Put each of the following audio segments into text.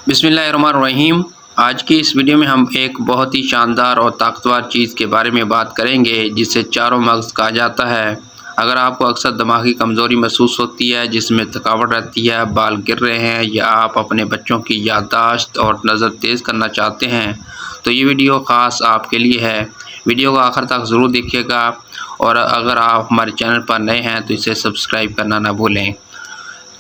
बिस्मिल्लाहिर्रहमानिर्रहीम। आज की इस वीडियो में हम एक बहुत ही शानदार और ताकतवर चीज़ के बारे में बात करेंगे जिसे चारों मगज़ कहा जाता है। अगर आपको अक्सर दिमागी कमज़ोरी महसूस होती है, जिसमें थकावट रहती है, बाल गिर रहे हैं या आप अपने बच्चों की याददाश्त और नज़र तेज़ करना चाहते हैं तो ये वीडियो ख़ास आपके लिए है। वीडियो को आखिर तक ज़रूर देखिएगा और अगर आप हमारे चैनल पर नए हैं तो इसे सब्सक्राइब करना ना भूलें।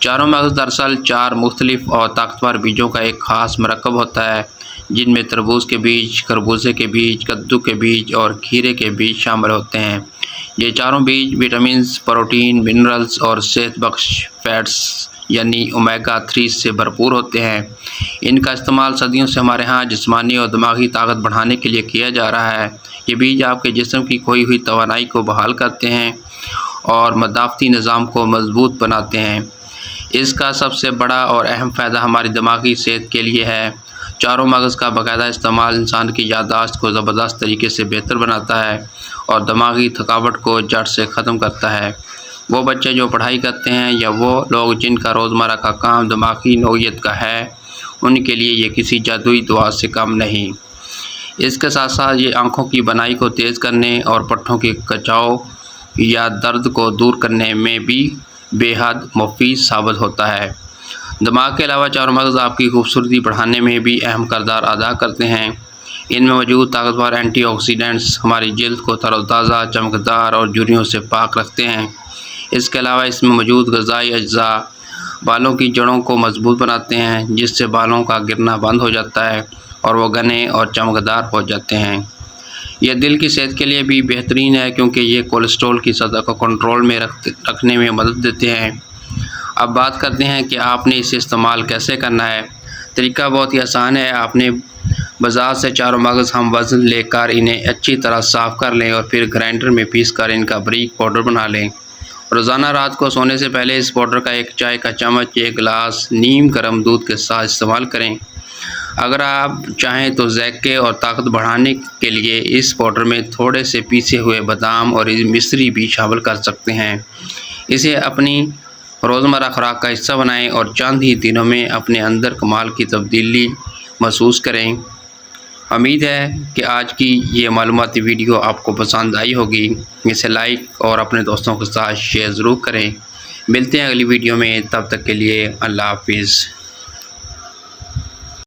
चारों मगज़ दरअसल चार मुख्तलिफ और ताकतवर बीजों का एक ख़ास मरकब होता है, जिनमें तरबूज के बीज, खरबूजे के बीज, कद्दू के बीज और खीरे के बीज शामिल होते हैं। ये चारों बीज विटामिन्स, प्रोटीन, मिनरल्स और सेहत बख्श फैट्स यानी ओमेगा 3 से भरपूर होते हैं। इनका इस्तेमाल सदियों से हमारे यहाँ जिस्मानी और दिमागी ताकत बढ़ाने के लिए किया जा रहा है। ये बीज आपके जिस्म की खोई हुई तवानाई को बहाल करते हैं और मदाफ़ती निज़ाम को मजबूत बनाते हैं। इसका सबसे बड़ा और अहम फ़ायदा हमारी दिमागी सेहत के लिए है। चारों मगज़ का बाकायदा इस्तेमाल इंसान की याददाश्त को ज़बरदस्त तरीके से बेहतर बनाता है और दिमागी थकावट को जड़ से ख़त्म करता है। वो बच्चे जो पढ़ाई करते हैं या वो लोग जिनका रोज़मर्रा का काम दिमागी नौइयत का है, उनके लिए ये किसी जादुई दवा से कम नहीं। इसके साथ साथ ये आँखों की बनाई को तेज़ करने और पट्ठों के खिंचाव या दर्द को दूर करने में भी बेहद मुफीद साबित होता है। दिमाग के अलावा चारों मगज़ आपकी खूबसूरती बढ़ाने में भी अहम किरदार अदा करते हैं। इनमें मौजूद ताकतवर एंटीऑक्सीडेंट्स हमारी जल्द को तरोताज़ा, चमकदार और झुर्रियों से पाक रखते हैं। इसके अलावा इसमें मौजूद ग़िज़ाई अज्जा बालों की जड़ों को मजबूत बनाते हैं, जिससे बालों का गिरना बंद हो जाता है और वो घने और चमकदार हो जाते हैं। यह दिल की सेहत के लिए भी बेहतरीन है, क्योंकि ये कोलेस्ट्रॉल की सतह को कंट्रोल में रखने में मदद देते हैं। अब बात करते हैं कि आपने इसे इस्तेमाल कैसे करना है। तरीका बहुत ही आसान है। आपने बाज़ार से चारों मगज़ हम वज़न लेकर इन्हें अच्छी तरह साफ़ कर लें और फिर ग्राइंडर में पीस कर इनका बारीक पाउडर बना लें। रोज़ाना रात को सोने से पहले इस पाउडर का एक चाय का चम्मच एक गिलास नीम गर्म दूध के साथ इस्तेमाल करें। अगर आप चाहें तो ज़ायके और ताकत बढ़ाने के लिए इस पाउडर में थोड़े से पीसे हुए बादाम और मिश्री भी शामिल कर सकते हैं। इसे अपनी रोज़मर्रा खुराक का हिस्सा बनाएं और चंद ही दिनों में अपने अंदर कमाल की तब्दीली महसूस करें। उम्मीद है कि आज की ये मालूमाती वीडियो आपको पसंद आई होगी। इसे लाइक और अपने दोस्तों के साथ शेयर ज़रूर करें। मिलते हैं अगली वीडियो में, तब तक के लिए अल्लाह हाफिज़।